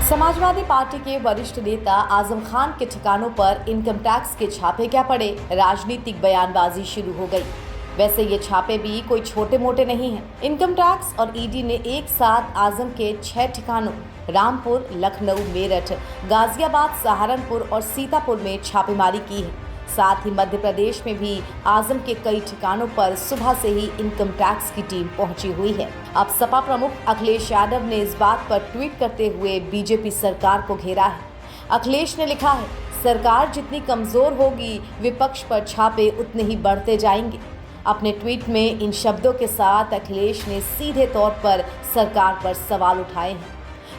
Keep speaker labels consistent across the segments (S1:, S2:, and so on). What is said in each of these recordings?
S1: Samajwadi party के वरिष्ठ नेता आजम खान के ठिकानों पर इनकम टैक्स के छापे क्या पड़े, राजनीतिक बयानबाजी शुरू हो गई। वैसे ये छापे भी कोई छोटे मोटे नहीं हैं। इनकम टैक्स और ईडी ने एक साथ आजम के 6 ठिकानों रामपुर, लखनऊ, मेरठ, गाजियाबाद, सहारनपुर और सीतापुर में छापेमारी की है। साथ ही मध्य प्रदेश में भी आजम के कई ठिकानों पर सुबह से ही इनकम टैक्स की टीम पहुंची हुई है। अब सपा प्रमुख अखिलेश यादव ने इस बात पर ट्वीट करते हुए बीजेपी सरकार को घेरा है। अखिलेश ने लिखा है, सरकार जितनी कमजोर होगी, विपक्ष पर छापे उतने ही बढ़ते जाएंगे। अपने ट्वीट में इन शब्दों के साथ अखिलेश ने सीधे तौर पर सरकार पर सवाल उठाए हैं।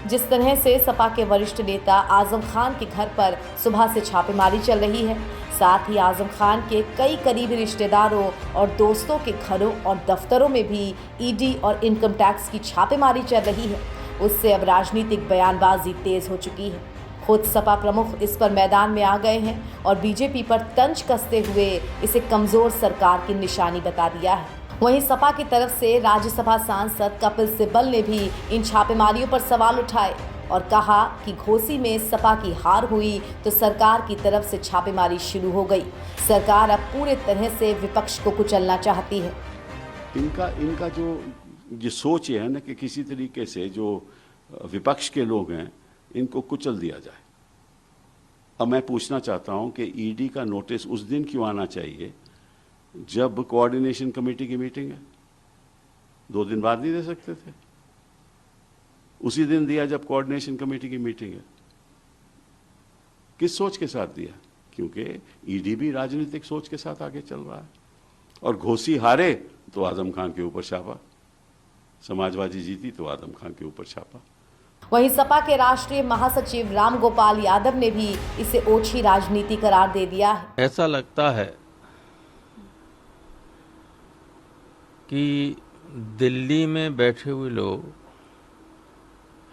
S1: जिस तरह से सपा के वरिष्ठ नेता आजम खान के घर पर सुबह से छापेमारी चल रही है, साथ ही आजम खान के कई करीबी रिश्तेदारों और दोस्तों के घरों और दफ्तरों में भी ईडी और इनकम टैक्स की छापेमारी चल रही है, उससे अब राजनीतिक बयानबाजी तेज हो चुकी है। खुद सपा प्रमुख इस पर मैदान में आ गए हैं और बीजेपी पर तंज कसते हुए इसे कमजोर सरकार की निशानी बता दिया है। वहीं सपा की तरफ से राज्यसभा सांसद कपिल सिब्बल ने भी इन छापेमारियों पर सवाल उठाए और कहा कि घोसी में सपा की हार हुई तो सरकार की तरफ से छापेमारी शुरू हो गई। सरकार अब पूरे तरह से विपक्ष को कुचलना चाहती है।
S2: इनका जो सोच है ना कि किसी तरीके से जो विपक्ष के लोग हैं इनको कुचल दिया जाए। अब मैं पूछना चाहता हूं कि ईडी का नोटिस उस दिन क्यों आना चाहिए जब कोऑर्डिनेशन कमेटी की मीटिंग है? 2 दिन बाद नहीं दे सकते थे? उसी दिन दिया जब कोऑर्डिनेशन कमेटी की मीटिंग है। किस सोच के साथ दिया? क्योंकि ईडी भी राजनीतिक सोच के साथ आगे चल रहा है। और घोसी हारे तो आजम खान के ऊपर छापा, समाजवादी जीती तो आजम खान के ऊपर छापा।
S1: वहीं सपा के राष्ट्रीय महासचिव राम गोपाल यादव ने भी इसे ओछी राजनीति करार दे दिया है।
S3: ऐसा लगता है कि दिल्ली में बैठे हुए लोग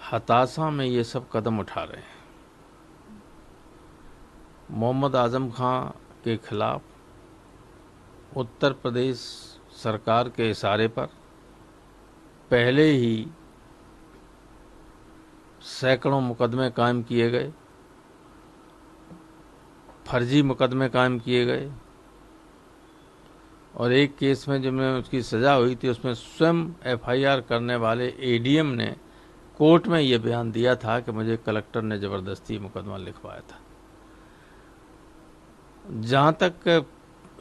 S3: हताशा में ये सब कदम उठा रहे हैं। मोहम्मद आजम खान के खिलाफ उत्तर प्रदेश सरकार के इशारे पर पहले ही सैकड़ों मुकदमे कायम किए गए, फर्जी मुकदमे कायम किए गए और एक केस में जिसमें उसकी सज़ा हुई थी उसमें स्वयं एफआईआर करने वाले एडीएम ने कोर्ट में ये बयान दिया था कि मुझे कलेक्टर ने ज़बरदस्ती मुकदमा लिखवाया था। जहाँ तक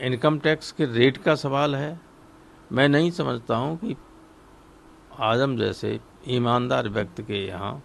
S3: इनकम टैक्स के रेट का सवाल है, मैं नहीं समझता हूँ कि आजम जैसे ईमानदार व्यक्ति के यहाँ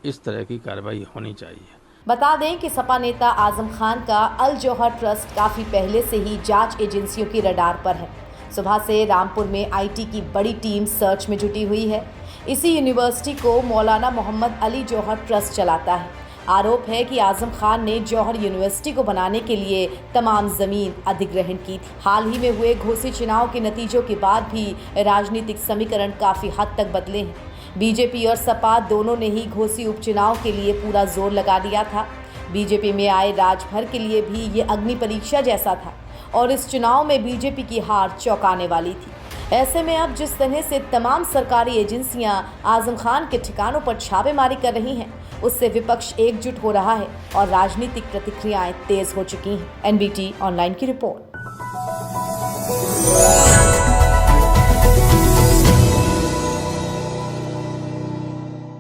S3: इस तरह की कार्रवाई होनी चाहिए।
S1: बता दें कि सपा नेता आजम खान का अल जौहर ट्रस्ट काफ़ी पहले से ही जांच एजेंसियों की रडार पर है। सुबह से रामपुर में आईटी की बड़ी टीम सर्च में जुटी हुई है। इसी यूनिवर्सिटी को मौलाना मोहम्मद अली जौहर ट्रस्ट चलाता है। आरोप है कि आजम खान ने जौहर यूनिवर्सिटी को बनाने के लिए तमाम ज़मीन अधिग्रहण की थी। हाल ही में हुए घोसी चुनाव के नतीजों के बाद भी राजनीतिक समीकरण काफ़ी हद तक बदले हैं। बीजेपी और सपा दोनों ने ही घोसी उपचुनाव के लिए पूरा जोर लगा दिया था। बीजेपी में आए राजभर के लिए भी ये अग्नि परीक्षा जैसा था और इस चुनाव में बीजेपी की हार चौंकाने वाली थी। ऐसे में अब जिस तरह से तमाम सरकारी एजेंसियां आजम खान के ठिकानों पर छापेमारी कर रही हैं, उससे विपक्ष एकजुट हो रहा है और राजनीतिक प्रतिक्रियाएं तेज हो चुकी हैं। एनबीटी ऑनलाइन की रिपोर्ट।